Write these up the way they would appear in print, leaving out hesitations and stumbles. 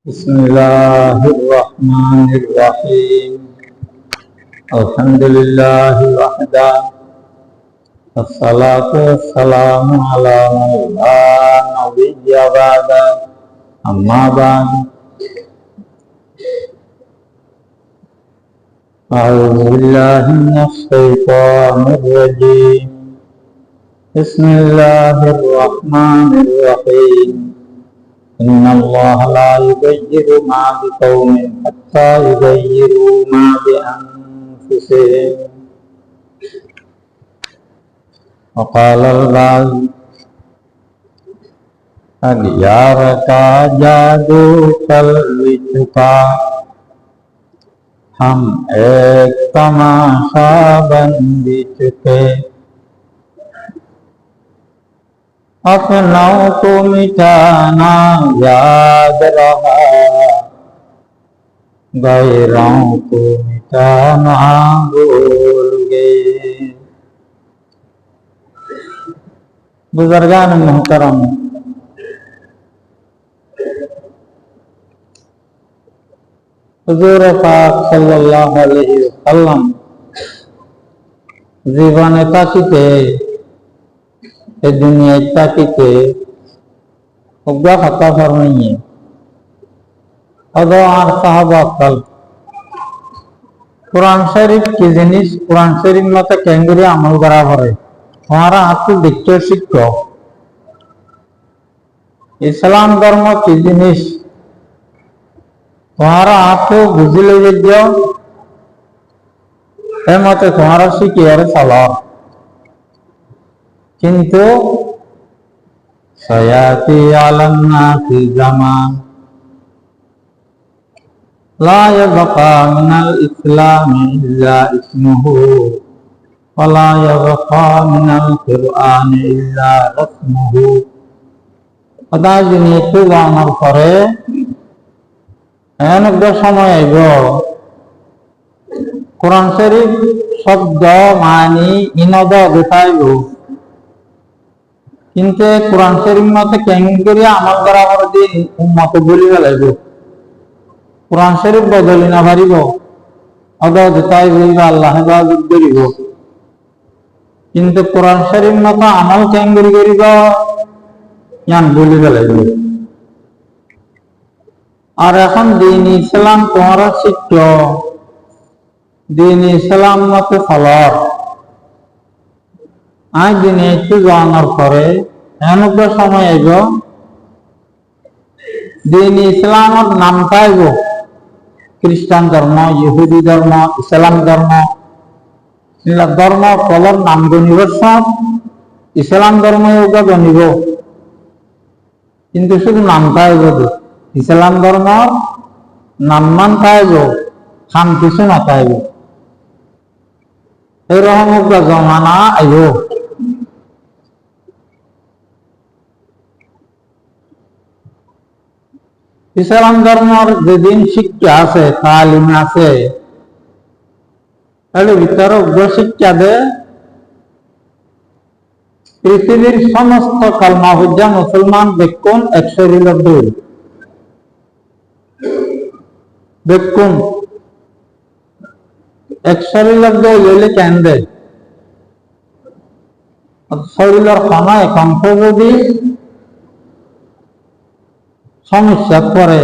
بسم الله الرحمن الرحيم الحمد لله وحده والصلاة والسلام على من لا نبي بعده أما بعد أعوذ بالله من الشيطان الرجيم بسم الله الرحمن الرحيم إن الله لا يغير ما بقوم حتى يغيروا ما بأنفسهم وقال البعض अगियार का जादू कल चुका हम एक तमाशा बंदी चुके अपनों को मिटाना याद रहा गैरों को मिटाना भूल गए। बुजुर्गान मोहतरम, हुजूर पाक सल्लल्लाहु अलैहि वसल्लम জীবনে থাকিতে এই দুনিয়ায় থাকিতে অজ্ঞা কথা ফরমাইয়ে অদো আর সাহাবা কাল কোরআন শরীফ কি জিনিস, কোরআন শরীফ মতে কেঙ্গুরি আমল করা পড়ে তোমারা হাতু দেখতে শিখো। ইসলাম ধর্ম কি জিনিস তোমারা হাতু বুঝিলে যে এর মতে তোমারা শিখি আর চালাও। কিন্তু সায়াতি আলান নাসি জামান লা ইয়াবকা মিনাল ইসলামি ইল্লা ইসমুহু ওয়া লা ইয়াবকা মিনাল কুরআনি ইল্লা রাসমুহু। খোদা যিনি একটু জানার পরে এমন একটা সময় আইব কোরআন শরীফ শব্দ মানি ইনদ দেখাইব, কিন্তু কোরআন শরীফ মতে কেঙ্গরি আমল করা পরে দিন উম্মত বলি ফেলাইব। কোরআন শরীফ বদলি না পারিব অদ দেখাই বলিব আল্লাহ হেফাজত করিব, কিন্তু কোরআন শরীফ মতো আমল কেঙ্গরি করিব ইয়ান বলি ফেলাইব। আর এখন দিন ইসলাম তোমরা শিখ, দিন ইসলাম মতে ফলর আজ দিনে একটু জানার পরে এমন সময় আইব দিন ইসলামের নামটা আইব খ্রিস্টান ধর্ম, ইহুদি ধর্ম, ইসলাম ধর্ম, ধর্ম ফলর নাম গণিব, সব ইসলাম ধর্ম গণিব, কিন্তু শুধু নামটা আইব ইসলাম ধর্ম নাম মান খাইব, খান কিছু না খাইব। এরকম একটা জমানা আইব। ইসলাম ধর্মের যেদিন শিক্ষা আছে, তালিম আছে, তাহলে ভিতরে উগ্র শিক্ষা দে পৃথিবীর সমস্ত কালমা হুজ্জা মুসলমান দেখুন 192 দেখুন 192 লইলে কেন দেয় শরীরের খানা একাংশ যদি সমস্যা করে,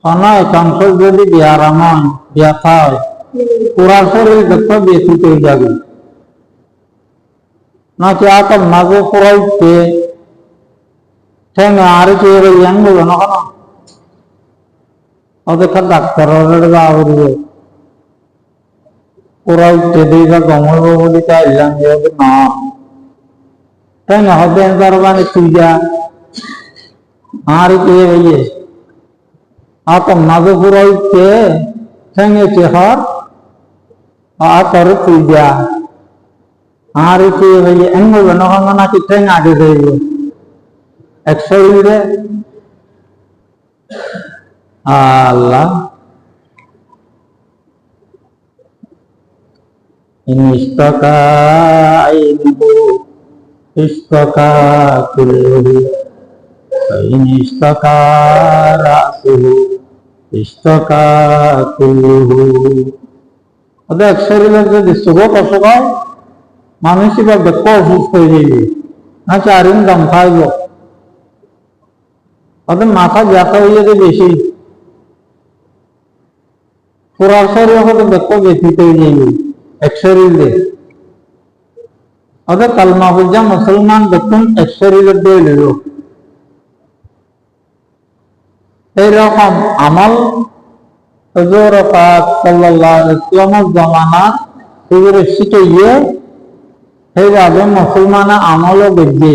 খানা একাংশ যদি বিয়ারাম হয়, ব্যথা হয়, পুরা শরীর দেখো বেশি হয়ে যাবে নাকি আতর মাঝে পুরাইতে ঠেঙে আর কি ইয়ান বলবে না কেন ওদেরকে ডাক্তার যাওয়া পুরাইতে দিবা গমল বলি চাইলাম না ঠেঙে হবে মানে তুই যা আর কি হইয়ে আতর মাঝে পুরাইতে ঠেঙে চেহার আতর তুই যা আর কি হইয়ে এন বলবে না নাকি ঠেঙ আগে যাইব 100 আল্লাহ ইনস্তাকা আইনহু ইস্তাকা কুল্লুহু فإن اشتكى رأسه ইস্তকা কুল্লুহু। ওদের এক শরীরের যদি সুখক অসুখ হয়, মানুষই বা বেক্ষ অসুস্থ হয়ে যাবে, না চারিন দাম খাইব, ওদের মাথা ব্যথা হয়ে যাবে বেশি, পুরা শরীর হয়তো বেক্ষ ব্যথিত হয়ে যাবে এক শরীরে। ওদের কালমা বুঝা মুসলমান দেখুন এক শরীরের দিয়ে নিল। এইরকম আমল হুজুর পাক সাল্লাল্লাহু আলাইহি ওয়াসাল্লামের জামানাত হুজুরে শিখাইয়ে সেইভাবে মুসলমান আমলও বুঝবে।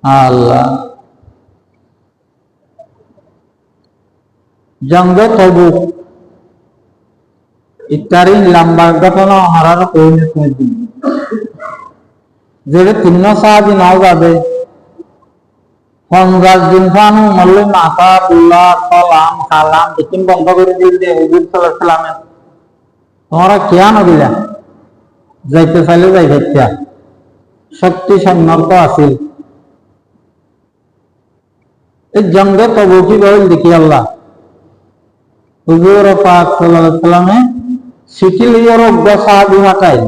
আল্লাহ জঙ্গে তবুক ইত্যাদি লম্বা ঘটনা হারার পরিণত হয়েছে, যেটা 300 দিন যাবে 50 দিন ফানু মল্লে মাথা বুল্লা কলাম কালাম দেখিন বন্ধ করে দিলে হুজুর সাল্লাল্লাহু আলাইহি ওয়াসাল্লামে তোমরা কেন দিলা, যাইতে চাইলে যাইতে শক্তি সামর্থ্য আছে। এই জঙ্গে তবুকি বল দেখি আল্লাহ হুজুর পাক সাল্লাল্লাহু আলাইহি ওয়াসাল্লামে শিখিল ইয়ার অজ্ঞ সাহাবী হাঁটাই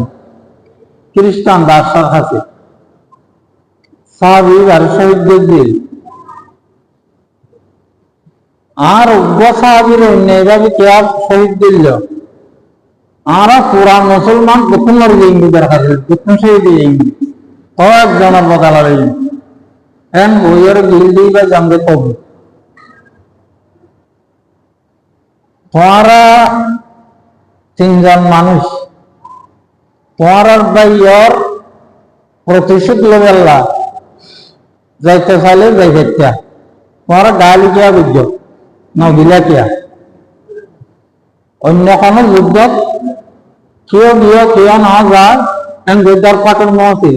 খ্রিস্টান দাসার কাছে সাহাবী আর শহীদদের দিল আর অজ্ঞ সাহাবীর অন্যভাবে কে আর শহীদ দিল আর পুরা মুসলমান প্রথম ইংরেজের কাছে প্রথম শহীদ ইংরেজ কয়েকজনের বদলা রইল এন বইয়ের গিল দিই বা জঙ্গে তবু তোমারা 3 জন মানুষ তোমার ভাইয়র প্রতিশোধ লেবেল্লা যাইতে চাইলে যাইতে তোমারা গালি কিয়া বুঝ নগিলা কিয়া অন্য কোনো যুদ্ধ কেউ গিয়ে কেউ না যায় যুদ্ধের পাটের মহতি,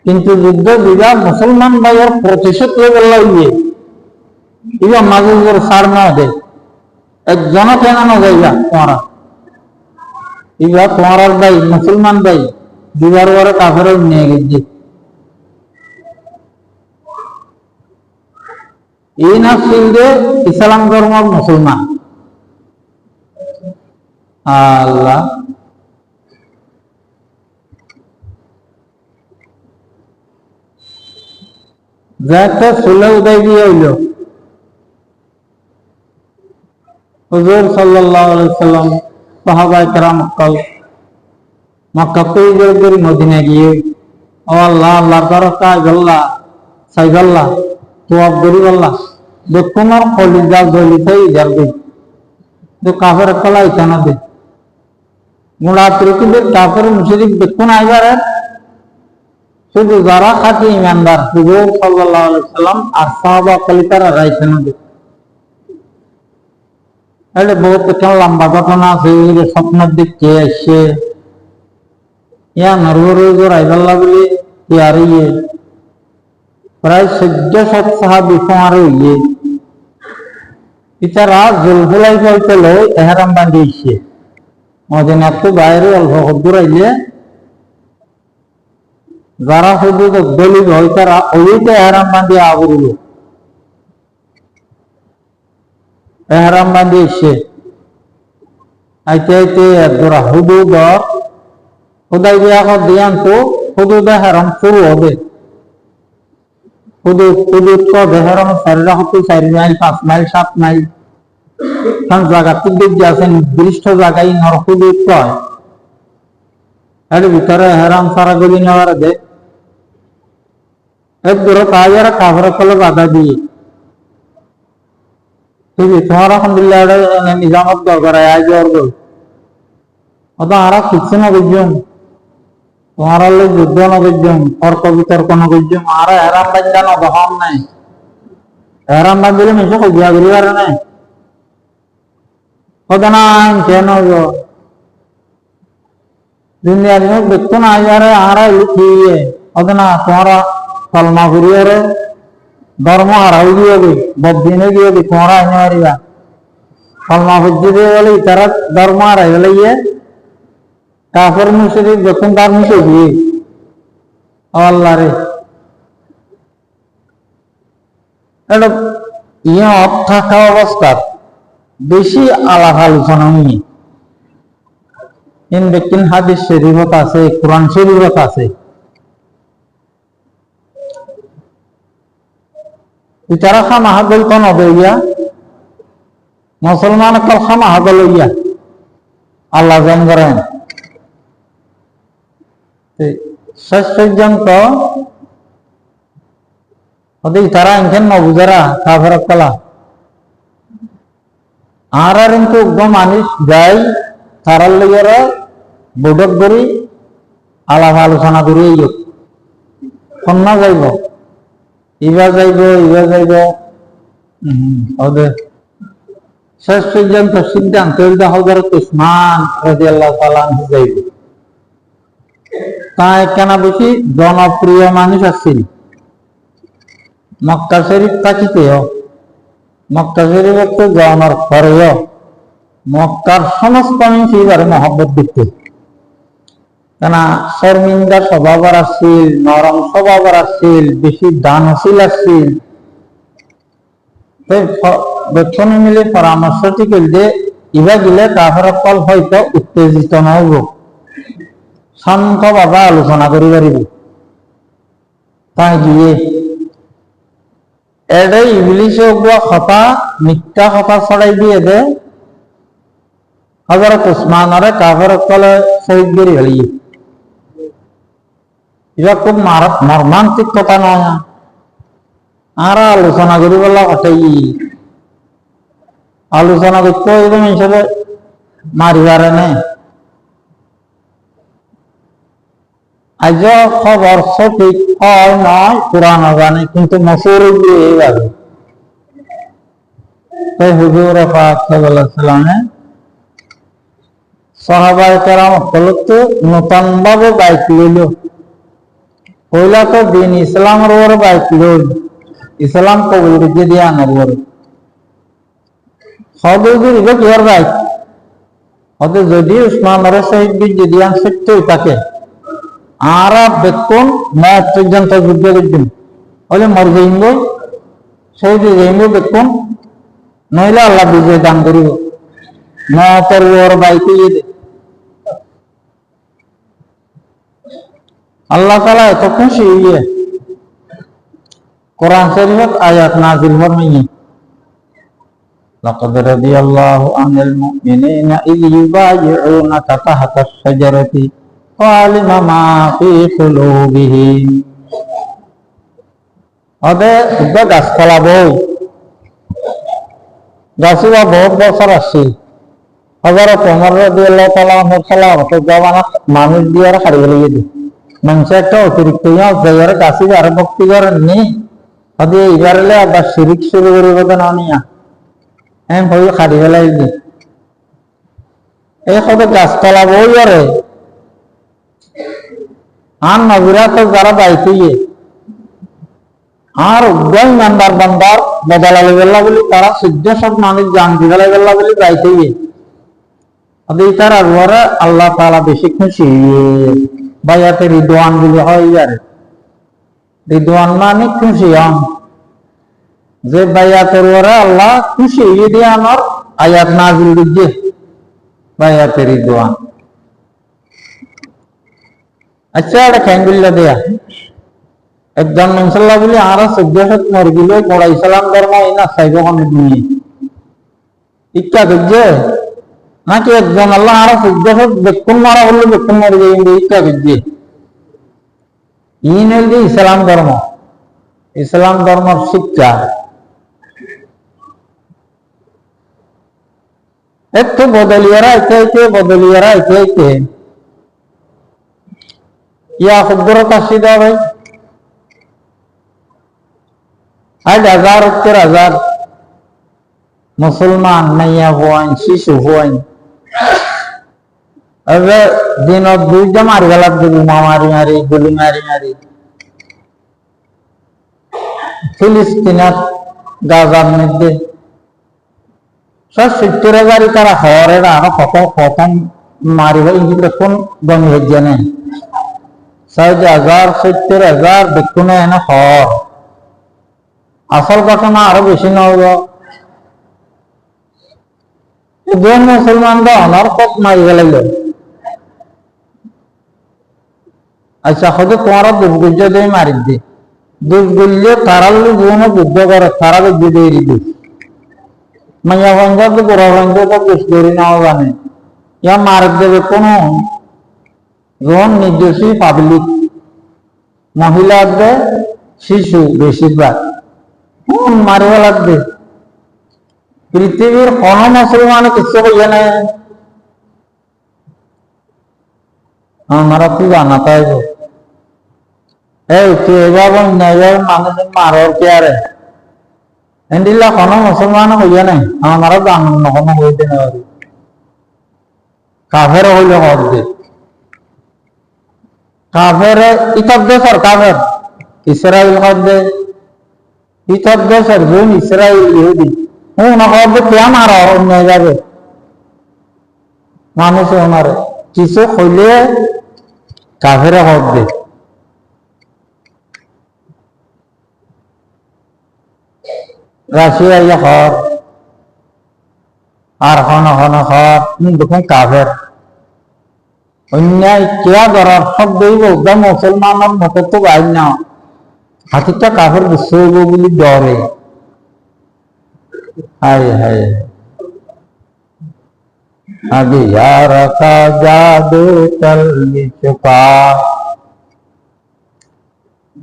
কিন্তু যুদ্ধ দিবা মুসলমান ভাইয়ের প্রতিশোধ লেবেল্লা ইয়ে ইবা মাঝে সার না দেয় একজনও কেন না যাইবা তোমারা ইবা তোমার ভাই মুসলমান ভাই দিবার পরে কাফের নিয়ে গেছে। এই না শিলদে ইসলাম ধর্ম মুসলমান। আল্লাহ যাতে সুলে উদয় দিয়ে হইল হুজুর সাল্লাল্লাহু আলাইহি ওয়াসাল্লাম সাহাবায়ে কেরাম মক্কা থেকে বের মদিনা গিয়ে ও আল্লাহ আল্লাহর দরকার আল্লাহ সাইগাল্লাহ তো আব্দুল আল্লাহ দেখুনার কলিজা জলিতেই যাবে তো কাফের কলাই কেন দে মুড়া পৃথিবীর কাফের মুশরিক দেখুন আইবারে শুধু যারা খাঁটি ইমানদার হুজুর সাল্লাল্লাহু আলাইহি ওয়াসাল্লাম আর সাহাবা কলিতারা রাই কেন দে। এটা বহুত একটা লম্বা ঘটনা আছে, স্বপ্নের দিক কে আসছে ইয়া নরবর আইবাল্লাহ বলে ইয়ার ইয়ে প্রায় 1400 সাহাবী তোমার ইয়ে ইতারা জলফুলাই ফলতে লই এহরাম বাঁধিয়েছে মদিনার তো বাইরে অল্প দূর আইলে যারা শুধু দলিল হয় তারা ওইতে এহরাম বাঁধিয়ে আবরিল এহরাম বাঁধিয়েছে আইতে আইতে একজোড়া হুদুদ হুদাই বিয়া দিয়ান তো হুদুদ এহরাম শুরু হবে হুদুদ হুদুদ এহরাম 4 মাইল 5 মাইল 7 মাইল কারণ জায়গা তিব্বত যে আছে নির্দিষ্ট জায়গায় নরহুদুদ কয় এর ভিতরে এহরাম সারা গলি নেওয়ার আগে এক দূরে কাজারা কাফের কলে বাধা দিয়ে ঠিক আছে তোমার আলহামদুলিল্লাহ নিজামত দরকার আজ অর্গ অত আর কিছু না বুঝুন তোমার যুদ্ধ না বুঝুন তর্ক বিতর্ক না বুঝুন আর এহরাম বান্ধা না দহম নাই এহরাম বান্ধিলে মিশে কজিয়া করিবার নাই কদনান কেন দুনিয়া দিন দেখুন আইবারে আর লিখিয়ে কদনা তোমারা কলমা করিয়ারে ধর্ম হারাই দিয়ে বদিনে গিয়ে তোমরা আইনে মারিবা কলমা বুঝি দিয়ে বলে তারা ধর্ম হারাই গেলে ইয়ে কাফের মুশরিক যখন তার মুখে গিয়ে আল্লাহ রে এটা থাকা অবস্থা বেশি আলাপ আলোচনা নিয়ে ইন হাদিস শরীফত আছে, কোরআন শরীফত আছে। তারা খামাহা বলতো নবইয়া মুসলমান কল খামাহা বলইয়া আল্লাহ জান করেন শেষ পর্যন্ত তারা ইনখান নবুজারা কাফের কলা আর কিন্তু মানুষ যাই তারার লেগেরা বৈঠক করি আলাপ আলোচনা করি কন্যা যাইব ইবা যাইব শেষ পর্যন্ত সিদ্ধান্ত হযরত উসমান রাদিয়াল্লাহু তাআলা আনহু যাইব। তাই কেন বেশি জনপ্রিয় মানুষ আছিল মক্কা শরীফ থাকিতেও, মক্কা শরীফ তো যাওয়ার পরেও মক্কার সমস্ত মানুষ এবারে মহব্বত দিতে, কেন শর্মিন্দা স্বভাবের আসছিল, নরম স্বভাবের আসছিল, বেশি দানশীল আসছিল। বেতনে মিলে পরামর্শ ঠিক যে ইবা গেলে কাফের ফল হয়তো উত্তেজিত নহব, শান্ত ভাবে আলোচনা করি পারিব। তাই গিয়ে এডে ইবলিশে কথা মিথ্যা কথা ছড়াই দিয়ে দে হযরত উসমানরে কাফের ফলে শহীদ করে ফেলিয়ে। এটা খুব মর্মান্তিক কথা নয়, আর আলোচনা করি বলা কথাই আলোচনা করতে একদম হিসেবে মারিবারে নেই। আজ খবর সঠিক হয় নয় কোরআন জানে, কিন্তু মসুর এইভাবে হুজুর পাক সাল্লাল্লাহু আলাইহি ওয়াসাল্লামে সাহাবায়ে কেরাম সকলকে নতুন ভাবে বাইক লইল। পয়লা তো দিন ইসলামের ওর বাইক লইল, ইসলাম কবুল রেখে দিয়ে আনার ওর সদুর কিহর বাইক হতে যদি উসমানের শহীদ যদি সত্যই থাকে আর বেতন মত পর্যন্ত যুদ্ধ করবেন বলে মর যাইব শহীদ যাইব বেতন, নইলে আল্লাহ বিজয় দান করিব। মতের ওর বাইকে আল্লাহ তাআলা এত খুশি হইয়ে কোরআন শরীফত আয়াত নাযিল ফরমাইয়ে লাকাদ রাদিয়াল্লাহু আনিল মুমিনিনা ইয ইউবাইউনাকা তাহতাশ শাজারাতি ফাআলিমা মা ফি কুলুবিহিম। আদে গাছ ফলাবো গাছুয়া বহুত বছর আসছি হযরত ওমর রাদিয়াল্লাহু তাআলা আনহু খেলাফত জামানাত মানুষ দিয়ে হারিয়ে গেছে। মানুষ একটা অতিরিক্ত জায়গার কাছে আর ভক্তি করেন নি হতে এবারে আবার শিরিক শুরু করিব না নিয়া হ্যাঁ ভয় খাড়ি ফেলাই দি এই কত গাছতলা বই করে আর নবীরা তো যারা বাইতে আর উগ্রই মেম্বার বান্দার বদলালে গেল্লা বলি তারা সিদ্ধ সব মানুষ জান দিলে গেল্লা বলি বাইতে তার আর আল্লাহ তাআলা বেশি খুশি বায়াতে রিদওয়ান গুলি হয় যারে রিদওয়ান মানে খুশি হন যে বায়াতের ওরা আল্লাহ খুশি দিয়ে আমার আয়াত নাযিল দিচ্ছে বায়াতে রিদওয়ান। আচ্ছা এটা খেঙ্গুল্লা দেয়া একজন ইনশাল্লাহ বলি আর 1400 মর গেল বড় ইসলাম ধর্ম এই না সাইব কোন নিয়ে ইচ্ছা করছে নাকি একজন আল্লাহ আর 1400 বেকুন মারা হলে বেকুন মরে যাইবে ইচ্ছা করছে ইন হল ইসলাম ধর্ম, ইসলাম ধর্মের শিক্ষা একটু বদলিয়ারা এতে ইয়া খুবরত আসি দাও ভাই আজ 1000 মুসলমান মাইয়া হওয়ান শিশু হওয়ান এবার দিনত দুইটা মারি গেলাম গুলি মারি ফিলিস্তিনের গাজার মধ্যে 70,000 তারা হওয়ার আরো প্রথম মারি দেখুন গমি হয়ে নেই 60,000 70,000 দেখুন এনে হর আসল ঘটনা আরো বেশি নহব। দুজন মুসলমানরা অনর্থক মারি গেল। আচ্ছা হয়তো তোমারা দুর্গুজ্য দিয়ে মারি দি, দুর্গুল্য তারাল জীবনে যুদ্ধ করে, তারা যুদ্ধ দিয়ে দিদি মাইয়া পঞ্চায়েত গোড়া পঞ্চায়েত বেশ করি নাও জানে ইয়া মার দেবে কোনো যখন নির্দোষী পাবলিক মহিলাদের শিশু বেশিরভাগ মারিবা লাগবে। পৃথিবীর কোন মুসলমান কিছু বলবে না, আমরা তো জানা তাই এই তুই এভাবে অন্যায় মানুষ মারর কে আরে এন্ডিল্লা কোন মুসলমান হইয়া নাই, আমরা জানুন না কোনো হইতে না পারি। কাফের হইলে হদ্দে কাফের ইতব দেশের কাফের ইসরায়েল হদ্দে ইতব দেশের বোন ইসরায়েল ইহুদি না হদ্দে কে মার অন্যায় যাবে মানুষ ওনারে কিছু হইলে কাফের হদ্দে। রাশিয়া ইয়া হর আর হন হন হর দেখুন কাফের অন্যায় কেয়া করার সব দইব একদম মুসলমানের মতো তো বাইর না হাতিটা কাফের বিশ্ব হইব বলে ডরে। হায় হায় আগে यार का जादू चल चुका,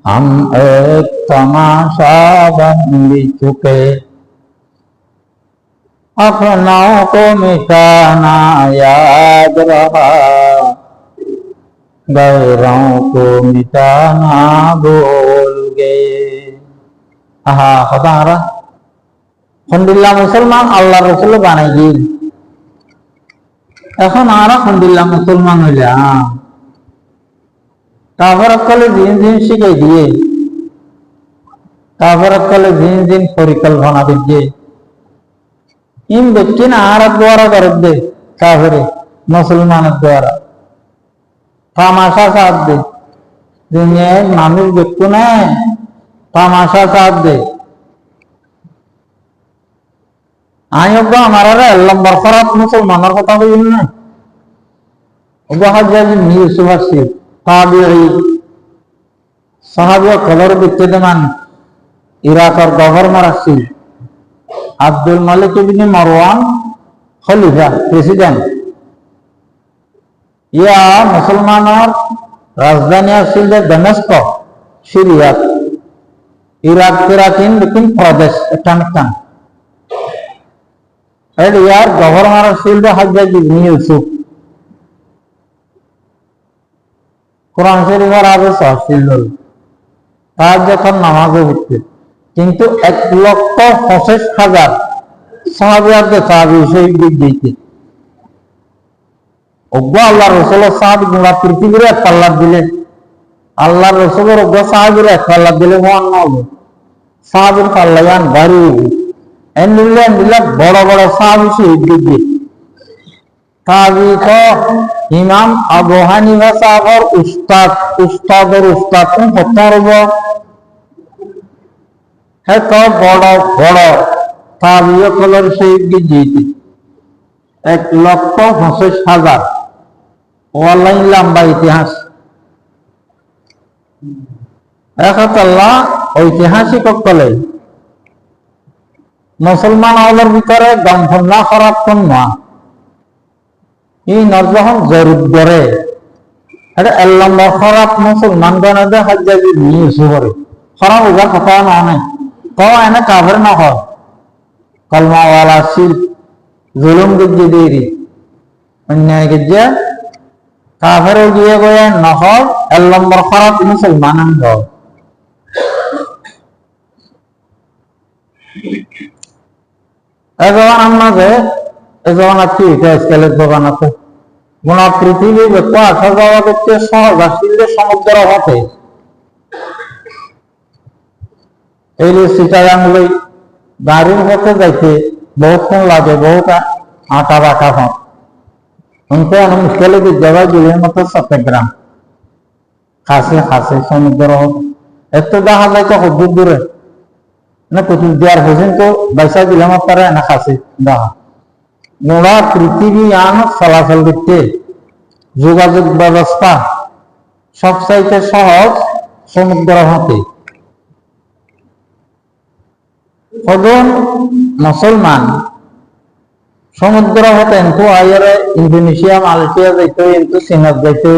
हम एक तमाशा बन भी चुके, अपनों को मिटाना याद रहा, गैरों को मिटाना भूल गए। आहा हमारा अलহামদুলিল্লাহ মুসলমান আল্লাহ রসুল বানাই দিল, এখন আর আলহামদুলিল্লাহ মুসলমান হইলাম। কাফেরকালে দিন দিন শিখাই দিয়ে, কাফেরকালে দিন দিন পরিকল্পনা দিয়ে ইন ব্যক্তি না আর দ্বারা করে দে কাফেরে মুসলমানের দ্বারা তামাশা সাথ দে দুনিয়ায় মানুষ ব্যক্তি না তামাশা সাথ দে। আয়োগ্য আমার লম্বর খরাত মুসলমানের কথা বলি না ইউসুফ আসি সাহাবি কবর বিদ্যমান ইরাকের গভর্নর আসছিল আব্দুল মালিক ইবনে মারওয়ান খলিফা প্রেসিডেন্ট। ইয়া মুসলমানের রাজধানী আসছিল যে দামেস্ক সিরিয়া ইরাক ফিরাকিন লেকিন প্রদেশ একটান ইয়ার গভর্নর আসছিল যে হাজ্জাজ ইবনে ইউসুফ। কোরআন শরীফের আদেশ আসছিল তার যখন নামাজে উঠতে কিন্তু 1,25,000 সাহাবিয়ারকে সাহাবি শহীদ দিতে অজ্ঞ আল্লাহ রসুলের সাহাবি গুণা পৃথিবীর এক পাল্লা দিলে আল্লাহ রসুলের অজ্ঞ সাহাবির এক পাল্লা দিলে মহান হবে সাহাবির পাল্লায়ান ভারী এন্ডিল্লা বড় বড় সাহাবি শহীদ দিতে সাহাবি তো ইমাম আবু হানিফা সাহাবের উস্তাদের উস্তাদ হব এত বড় বড় তাবিও কলর শহীদ দিয়েছে 1,25,000 ওয়াল্লাহি লম্বা ইতিহাস। একতল্লা ঐতিহাসিক কলে মুসলমান আওয়ার ভিতরে গন্ধনা খারাপ কোন না এই নরযখন জরুর ধরে এটা 1 নম্বর খারাপ মুসলমান গণে হাজ্জাজ ইবনে ইউসুফরে খারাপ ওজার কথা না নাই তো এনে কাফের না হয় কলমাওয়ালা ছিল জুলুম গিয়ে দেরি অন্যায় গিয়ে কাফের গিয়ে গিয়ে নহর 1 নম্বর খারাপ মুসলমান হয়। এখন আমাদের এখন আর কি স্কেলের দোকান আছে গোনা পৃথিবী ব্যক্তি আসা যাওয়া করতে সহজ আসলে সমুদ্র হতে এই সিটাগাংলি গাড়ির পথে যাইতে বহুক্ষণ লাগে বহুত আটা বাটা হয় উনকে মুশকিলে জায়গায় জেলের মতো চট্টগ্রাম খাসে খাসে সমুদ্র এত দেখা যায় তো খুব দূরে না কুতুব দেওয়ার পর্যন্ত বাইসা দিলাম আপনারা না খাসে দেখা গোড়া পৃথিবী আন চলাচল করতে যোগাযোগ ব্যবস্থা সবচাইতে সহজ সমুদ্র হতে কজন মুসলমান সমুদ্র হতে কিন্তু আইয়ারে ইন্দোনেশিয়া মালয়েশিয়া যাইতো কিন্তু চীনত যাইতো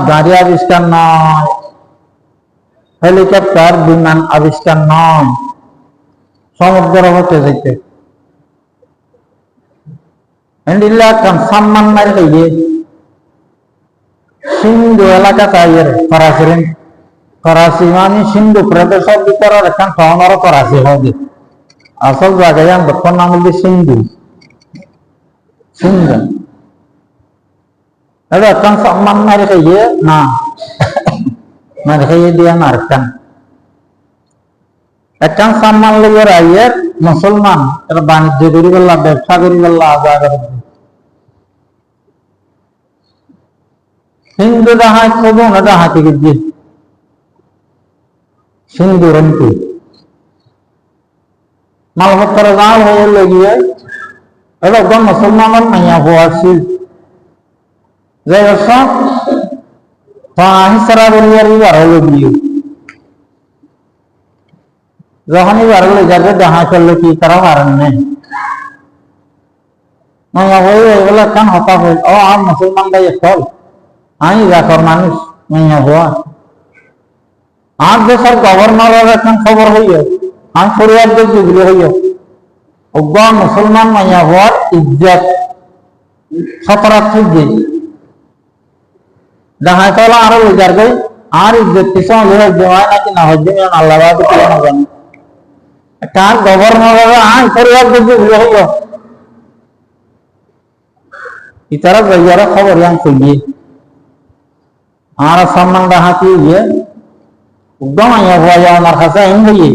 গাড়ি আবিষ্কার নয়, হেলিকপ্টার বিমান আবিষ্কার নয়, সমুদ্র হতে যেতে সম্মান মারি হইয়ে সিন্ধু এলাকা চাইয়ের করাচি মানে সিন্ধু প্রদেশের ভিতরের এখন শহর করাচি হবে আসল জায়গায় দক্ষিণ নাম হচ্ছে সিন্ধু সিন্ধু এটা এখন সম্মান মারি হইয়ে না মারি হইয়ে দিয়ে না একখান সম্মান লেগে রাইয়ের মুসলমান এটা বাণিজ্য করি বললা ব্যবসা করি বললা আজাদ হিন্দু ডাহাই খোঁজ না ডাহাতি গিয়ে সিন্ধু রন্টু মালপত্র গাঁও হয়ে লেগিয়ে এটা একদম মুসলমানের মাইয়া হওয়াছি যে সব হিসারা বলিয়ার বার লেগিয়ে যখনই বারগুলো যাবে দেখা করলে কি তারা মারেন নেই মাইয়া হয়ে এগুলো একখান হতাশ হয়ে ও আর মুসলমান গাই ফল আমি দেখর মানুষ মাইয়া হওয়া আর দেশের গভর্নরের এখন খবর হইয়া আমি পরিবারদের যেগুলো হইয়া অজ্ঞান মুসলমান মাইয়া হওয়ার ইজ্জত সতরাত্রি দিই দেখা চলা আরো লইজার গই আর ইজ্জত কিছু দেওয়া নাকি না হজ্জে আল্লাহ জানি কার গভর্নর আই পরিবার দেখবে ভুলে হইল ইতারা যাইয়ারা খবর ইয়াং কইয়ে আর সম্মান ডাহাতি ইয়ে একদম আইয়া হওয়া আমার কাছে আইন হইয়ে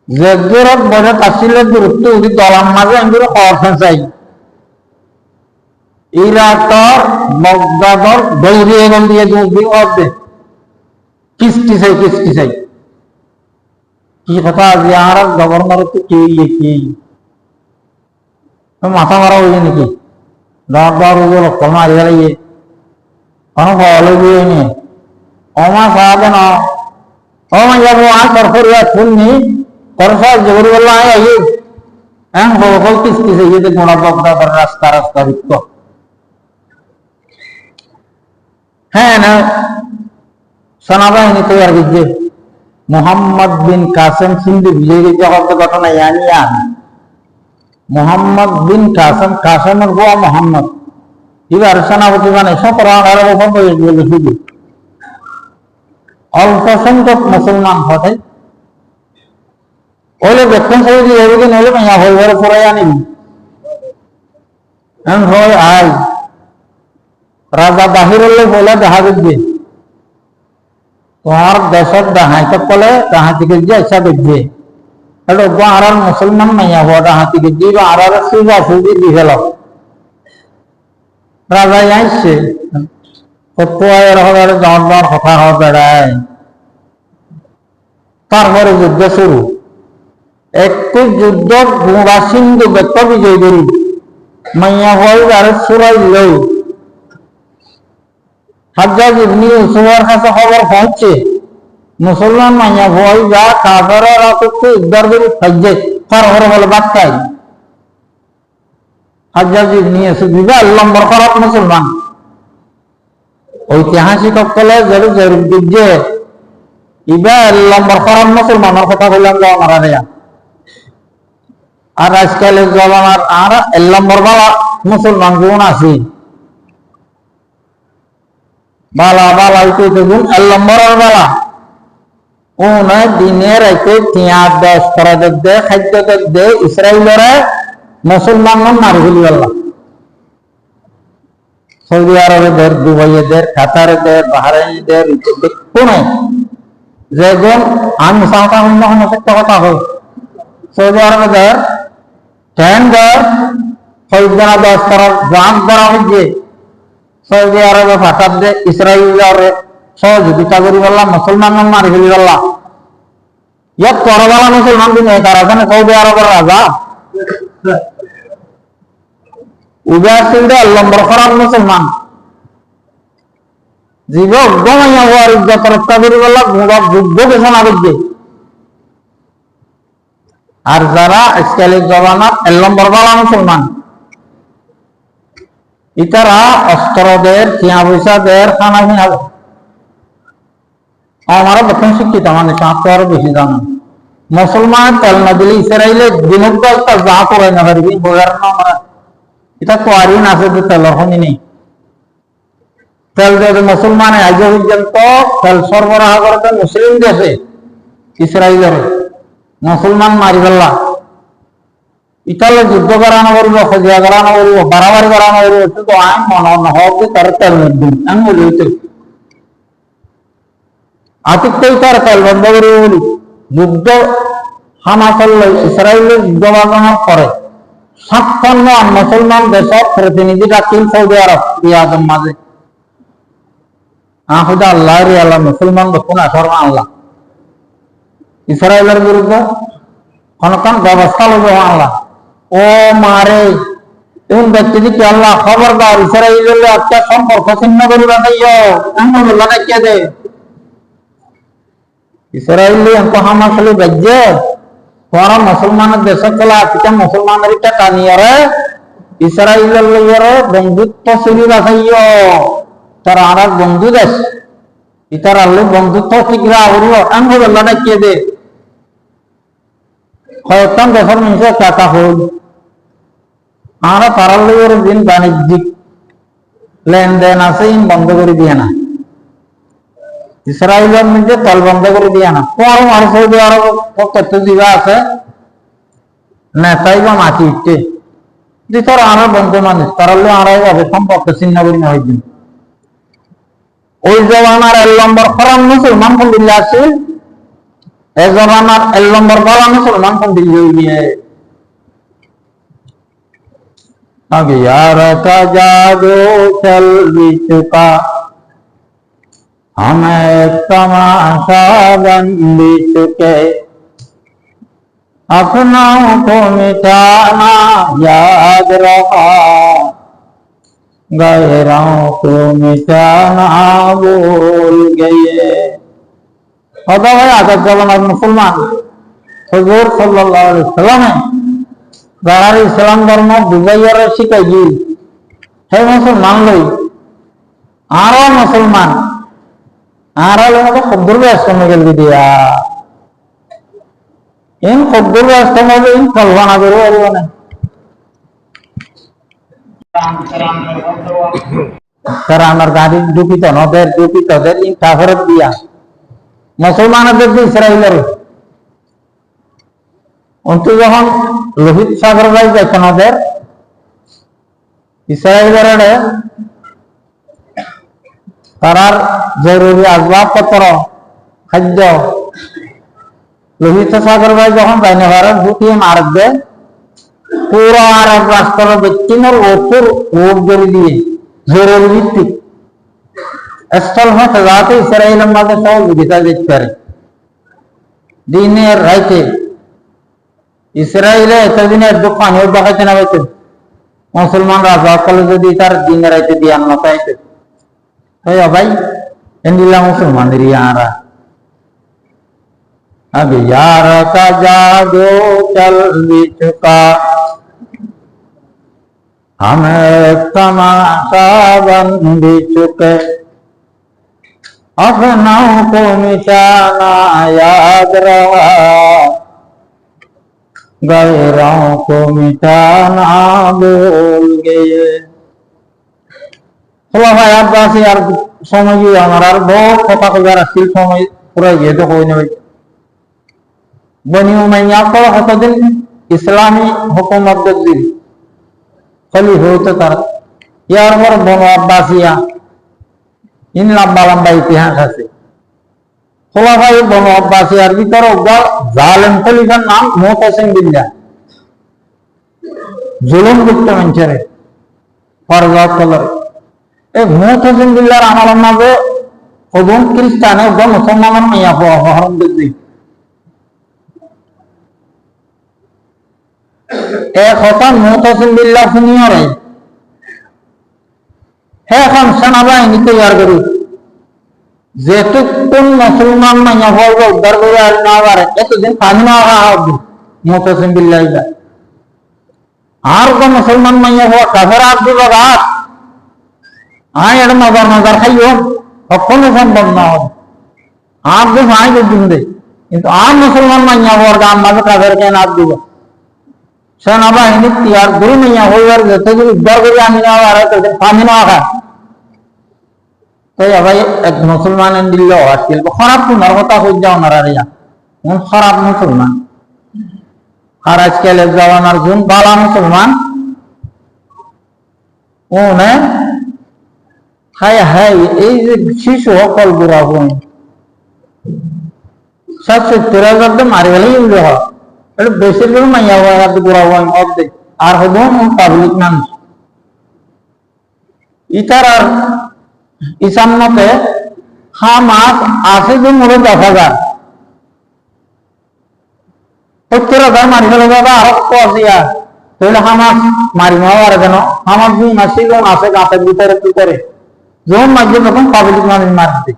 যে দূরত বড় তাসিলের দূরত্ব উদি দলাম মাঝে আমি খবর চাই ইরাকর বগদাদর দৌড়ি এগন দিয়ে দুই অর্ধে কিস্তি চাই কি কথা আজ আর গভর্নর তো কি কি মাথা মারা হইছে নাকি দর লক্ষ মারি গেলে কোনো ফল গিয়ে নি অমা সাহাবে না অমা যাবো আর সরকারি ফুল নি করসা জোর বললা আই হ্যাঁ সকল কিস্তি চাইছে গোড়া বগদা রাস্তা বিত্ত হ্যাঁ না সেনাবাহিনী তৈরি করছে মোহাম্মদ বিন কাসেম সিন্ধু বিজয় ঘটনা ইয়ানিয়ান মোহাম্মদ বিন কাসেমের গোয়া মোহাম্মদ এবার সেনাপতি মানে শুধু অল্প সংখ্যক মুসলমান হতে ওলে দক্ষিণ সাইডে এদিকে নইলে মাইয়া হইবার পরে আনিবি হয় আই রাজা বাহির হলে বলে দেখা দেখবে তোমার দেশের ডাহাইতে কলে ডাহাতিকে দিয়ে ইচ্ছা দেখবে এটা আর মুসলমান মাইয়া হওয়া ডাহাতিকে দিয়ে আর সুজা সুজি দিয়ে গেল রাজা আইসছে জন কথা হওয়া বেড়ায় তারপরে যুদ্ধ শুরু একটু যুদ্ধ গুড়া সিন্ধু ব্যক্ত বিজয় করি মাইয়া হয়ে আর সুরাই লই হাজ্জাজ ইবনে ইউসুফের কাছে খবর পৌঁছে মুসলমান মাইয়া ভয় যা কাফেররা তো উদ্ধার করে হাজ্জে কারহর বলে বাক্কাই হাজ্জাজ ইবনে ইউসুফ বিবা নম্বর খারাপ মুসলমান ঐতিহাসিক সকলে জরুর জরুর দিচ্ছে ইবা নম্বর খারাপ মুসলমানের কথা বললাম মারা দেয়া আর আজকালের জমানার আর নম্বর বালা মুসলমান গুণ আছে বালা গুণ নম্বরের বালা দিনের রাইতে তিয়ার দশ করা দে খাদ্য দে ইসরায়েলরা মুসলমান মারি ফেলি আল্লাহ সৌদি আরবের দুবাইয়ের কাতারের বাহরাইনের কোনে যেগুন আমি সাঁওতা অন্য সত্য কথা হয় সৌদি আরবের ট্যান্ডার সৌদিনা দশ করার জাম করা হয়েছে সৌদি আরবে ফাটার দে ইসরায়েলের সহযোগিতা করি পারলাম, মুসলমান মারি ফেলি পারলাম। ইয়াত করবালা মুসলমান দিন তার এখানে সৌদি আরবের রাজা উজার সিলদে নম্বর করার মুসলমান জীব গমাইয়া হওয়ার ইজ্জত রক্ষা করি পারলাম, যুদ্ধ ঘোষণা করছে। আর যারা ইসলামিক জমানার 1 নম্বর বালা মুসলমান, ইতারা অস্ত্রদের, টিয়া পয়সা দের, খানা কিনা আমারও প্রথম শিক্ষিত মানুষ, আরো বেশি জানা। মুসলমান তেল না দিলে ইসরায়েলে দিনের একটা যা করে না পারবি বোঝার না আমরা। এটা কোয়ারিন আছে যে তেলের হনি নেই। তেল যদি মুসলমানে আজ পর্যন্ত তেল সরবরাহ করতে মুসলিম দেশে ইসরায়েলের মুসলমান মারি ফেললা, ইতালে যুদ্ধ করানো করব, খজিয়া করানো করব, বাড়াবাড়ি করানো করব, কিন্তু আইন মনে হোক তার তেল নিদিন আমি বলি হইতে আতিকটাই তার তেল বন্ধ করে বলি। যুদ্ধ হামা করলে ইসরায়েলের যুদ্ধ বাজানোর পরে 56 মুসলমান দেশের প্রতিনিধি রাখেন সৌদি আরব রিয়াদের মাঝে। আহুদা আল্লাহ রে আল্লাহ মুসলমান কোন আসর আল্লাহ ইসরায়েলের বিরুদ্ধে কোন ব্যবস্থা লবে আল্লাহ। ও মারে এমন ব্যক্তি দিকে আল্লাহ খবরদার ইসরায়েলের একটা সম্পর্ক ছিন্ন করিবা যাইও এমন লাগাইয়া দে। ইসরায়েলি হামা খালি বাজ্যে তোরা মুসলমানের দেশে চলা আজকে মুসলমানের টাকা নিয়ে ইসরায়েলের বন্ধুত্ব শুরু রাখাইও। তারা আর এক বন্ধু দেশ, ইতার আল্লাহ বন্ধুত্ব শিখরা হরিব এমন লাগাইয়া দে। কয়েকটা দেশের মানুষের টাকা হল আমরা তারার লোকের দিন বাণিজ্যিক লেনদেন আছে বন্ধ করে দিয়ে না, ইসরায়েলের মধ্যে তেল বন্ধ করে দিয়ে না। পর আর সৌদি আরব কত দিবা আছে নেতাই বা মাটি উঠতে যে তোর আর বন্ধু মানুষ তারালে আড়াই যাবে সম্পর্ক ছিন্ন করি না হয়েছিল। ওই জমানার 1 নম্বর খরাম মুসলমান কোন দিল্লি আছে, এই জমানার 1 নম্বর বলা মুসলমান কোন দিল্লি গিয়ে আগে यार का जादू चल भी चुका हमें तमाशा बन भी चुके अपनों को मिटाना याद रहा गैरों को मिटाना भूल गए। होता भाई आदत जमानार मुसलमान हुजूर सल्लल्लाहु अलैहि वसल्लम যারা ইসলাম ধর্ম বুঝাইয়ার শিখাইছি সেই মুসলমান লই আরো মুসলমান আর খদ্দুর ব্যস্ত গেল দিয়া ইন খদ্দুর ব্যস্ত হবে ইন কল্পনা করে পারব না। তারা আমার গাড়ি দুঃখিত নদের দুঃখিতদের ইন কাফেরত দিয়া মুসলমানদের যে ইসরায়েলের অন্তু যখন লোহিত সাগর ভাই যাইছেন ওদের ইসরায়েলের তারার জরুরি আসবাবপত্র খাদ্য লোহিত সাগর ভাই যখন যাই না পারে ঢুকিয়ে মারবে পুরো আরব রাষ্ট্র ব্যক্তির ওপর ভোট করে দিয়ে জরুরি ভিত্তিক স্থল হতে যাতে ইসরায়েলের মাঝে সহযোগিতা দিতে পারে দিনের রাইতে। ইসরায়েলে এতদিনের দোকান ওই দেখাইতে না পাইতো মুসলমান রাজা কলে যদি তার দিনের রাইতে দিয়ে আনা পাইতো ভাই এন্ডিলা মুসলমানদের ইয়ারা अभी यार का जादू चल भी चुका हमें तमाशा बन भी चुके अपनों को मिटाना याद रहा गैरों को मिटाना भूल गए। খোলাফায়ে আব্বাসী আর সময় আমার আর বহুত কথা কইবার আসছিল, সময় পুরো গিয়ে তো কই নেই। বনি উমাইয়া তো কতদিন ইসলামী হুকুমত দিল খলিফা হইতো তারা, ইয়ার পর বনু আব্বাসিয়া ইন লম্বা লম্বা ইতিহাস আছে। খোলাফায়ে বনু আব্বাসিয়ার ভিতরে জালেম খলিফার নাম মুতাসিম বিল্লাহ, জুলুম করতে মানুষের ফরজাত কলর। এই মুতাসিম বিল্লাহর আমলের মাঝে ওজন খ্রিস্টানে ওজন মুসলমানের মাইয়া হরম দেখবি এক হতান মুতাসিম বিল্লাহ শুনিয়রে হে এখন সেনাবাহিনী তৈরি করি যেহেতু কোন মুসলমান মাইয়া হইব উদ্ধার করে আর না পারে এতদিন পানি না হবে মুতাসিম বিল্লাহ আর কোন মুসলমান মাইয়া হওয়া কাফের আর দিব রাত আয় এটা মজার মজার খাইও কখনো সম্ভব না হবে আর দেব আয় দিন কিন্তু আর মুসলমান মাইয়া হওয়ার গান মাঝে কাফের কেন আর দিব সেনাবাহিনী তিয়ার দুই মাইয়া হইবার যেতে উদ্ধার করে আমি না আর পানি না খা তাই ভাই এক মুসলমান দিল আজকাল খারাপ তোমার কথা হয়ে যাও না রিয়া কোন খারাপ মুসলমান আর আজকাল জওয়ানার জুন বালা মুসলমান ও না হায় হায় এই যে শিশু সকল বুড়া বোন 70,000 মারি গেলেই হয় এটা বেশিরভাগ মাইয়া বুড়া বোন অর্ধেক আর হবো পাবলিক মানুষ ইতার আর ইসান্নতে হামাস আছে যে মূলত 10,000 70,000 মারি ফেলে যাবে আরো কজিয়া তাহলে হামাস মারি নেওয়ার কেন হামাস দুই মাসি কোন আছে গাছের ভিতরে কি করে যখন মাঝে তখন পাবলিক মানুষ মারছে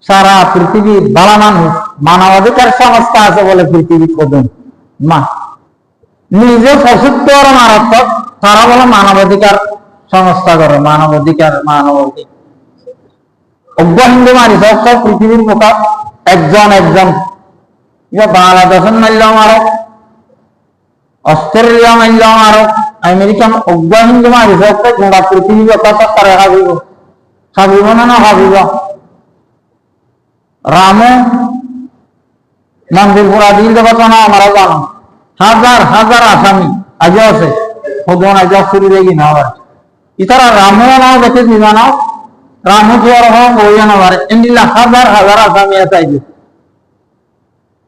সারা পৃথিবীর বালা মানুষ মানবাধিকার সংস্থা আছে বলে পৃথিবী কদম মা নিজে 75 মারাত্মক তারা বলে মানবাধিকার সংস্থা করে মানবাধিকার অজ্ঞ হিন্দু মারি সব পৃথিবীর মোটা একজন বাংলাদেশের মারলেও মারক অস্ট্রেলিয়া মারলেও মারক আমেরিকান অজ্ঞ হিন্দু মারি সব গোটা পৃথিবী কথা করে খাবিব না ভাবিব রামে মন্দির পুরা দিল দেবতা না আমরা জানো হাজার হাজার আসামি আজও আছে ভগবান আজ শুরু দেখি না আবার ইতারা রামও নাও দেখে দিবা নাও রামু জোয়ার হোক বইয়া না পারে এমনিলা হাজার হাজার আসামি আছে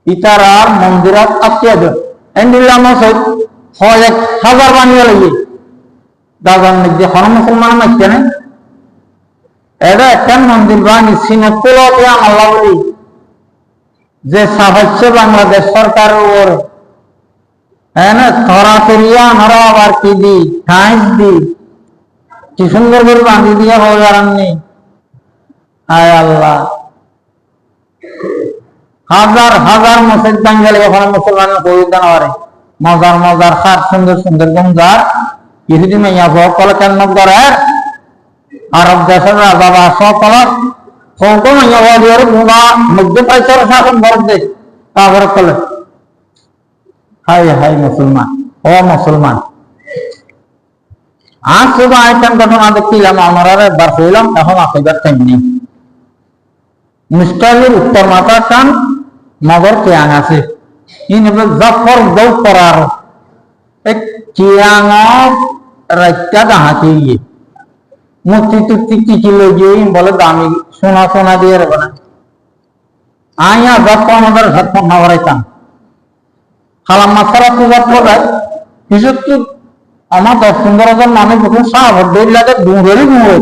ইতারার মন্দিরত আত্মীয় এমনিলা মসজিদ হয় 1,000 বানিয়ে লাগে দাদার মধ্যে হন মুসলমান মাইছে না এটা একটা মন্দির বানি সিনেপুল আল্লাহ বলি যে সাহায্য বাংলাদেশ সরকারের উপর হ্যাঁ না ধরা করিয়া আমরা আবার কি দি ঠাঁস দি কি সুন্দর করে বাঁধি দিয়ে হয়ে যাননি আয় আল্লাহ হাজার হাজার মসজিদ বাঙ্গালি ওখানে মুসলমানের পবিত্র পারে মজার মজার খাট সুন্দর সুন্দর গমজার ইহুদি মাইয়া সকল কেন করে আরব দেশের রাজা বা সকল সকল মাইয়া হওয়ার গুণা মধ্য পাইছর শাসন ভরত দে তারপরে কলে হাই হাই মুসলমান ও মুসলমান আজ শুধু আইটেম ঘটনা দেখছিলাম আমরা একবার হইলাম এখন আসিবার টাইম নেই মিস্টারের উত্তর মাথার টান মগর কেয়াং আছে জফর দৌ করার এক কেয়াং রাইটা দাহাতে গিয়ে মুক্তি টুক্তি কি কি লইয়ে বলে দামি সোনা সোনা দিয়ে রেবে না আইয়া জফর আমাদের হেডফোন না বাড়াইতাম খালাম মাসারা পূজা করে কিছু আমার 10-15 মানুষ যখন সাহায্য লাগে দূরে দূরে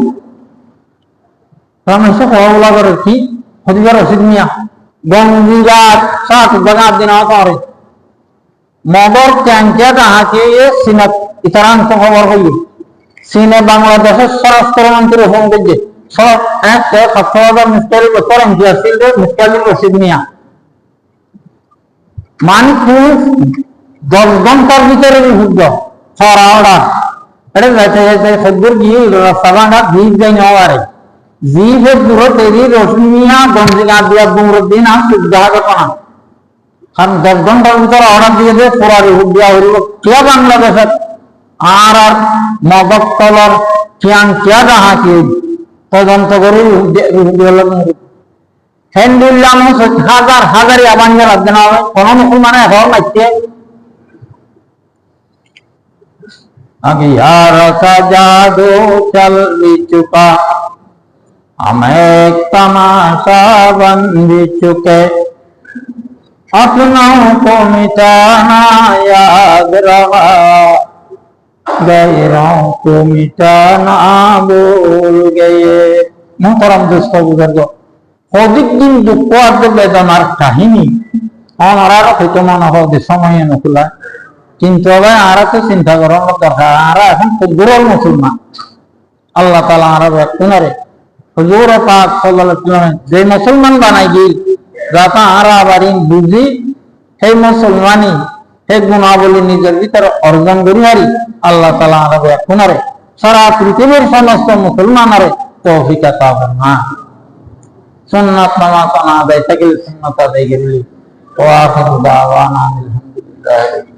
আমি এসে খোলা করে কি হদিবার রসিদ মিয়া গঙ্গিরাত সাত জায়গা দিন করে মগর ক্যাঙ্কে তাহাকে সিনে ইতারাংশ খবর হইয়ে চীনে বাংলাদেশের স্বরাষ্ট্রমন্ত্রী ফোন করছে সব 7,000 মিস্টারি বছর এমপি আসছিল মিস্টারি রসিদ মিয়া মানুষ 10 ঘন্টার ভিতরে বিশুদ্ধ ছড়া ওড়া এটা যাইতে যাইতে সদ্যর গিয়ে রাস্তা ভাঙা ভিজ যাই নেওয়ারে জীবের দূর তেরি রশ্মিয়া গঞ্জিগা দিয়া দুমরুদ্দিন আর সুবিধা ঘটনা কারণ 10 ঘন্টার ভিতরে অর্ডার দিয়ে দিয়ে পুরারি হুডিয়া হইল কে বাংলাদেশের আর আর মগতলর কিয়াং কিয়া যাহা কি তদন্ত করে হেন্ডুল্লাহ হাজার হাজারি আবাঙ্গের আজ্ঞা হবে কোন মুসলমানে হওয়ার মাইছে আগে আর সাজাদো চল চুকা हम एक तमाशा बन भी चुके अपनों को मिटाना याद रहा गैरों को मिटाना भूल गए মহতরম দোস্ত বুজুর্গ অধিক দিন দুঃখ আর বেদনার কাহিনী আমার হয়তো মনে হয় যে সময় নকুলা কিন্তু ভাই আর তো চিন্তা করার দরকার আর এখন দুর্বল মুসলমান আল্লাহ তাআলা আর কোনারে হুজুর পাক সাল্লাল্লাহু আলাইহি ওয়াসাল্লাম যে মুসলমান বানাই দিই যাতা আর আবারই বুঝি সেই মুসলমানই সেই গুণাবলী নিজের ভিতরে অর্জন করি হারি আল্লাহ তাআলা আর কোনারে সারা পৃথিবীর সমস্ত মুসলমানরে তৌফিক আতা ফরমা সুন্নাত নামাজ আদায় থাকিলে সুন্নাত আদায় করিলি ওয়া আখিরু দাওয়ানা আলহামদুলিল্লাহ।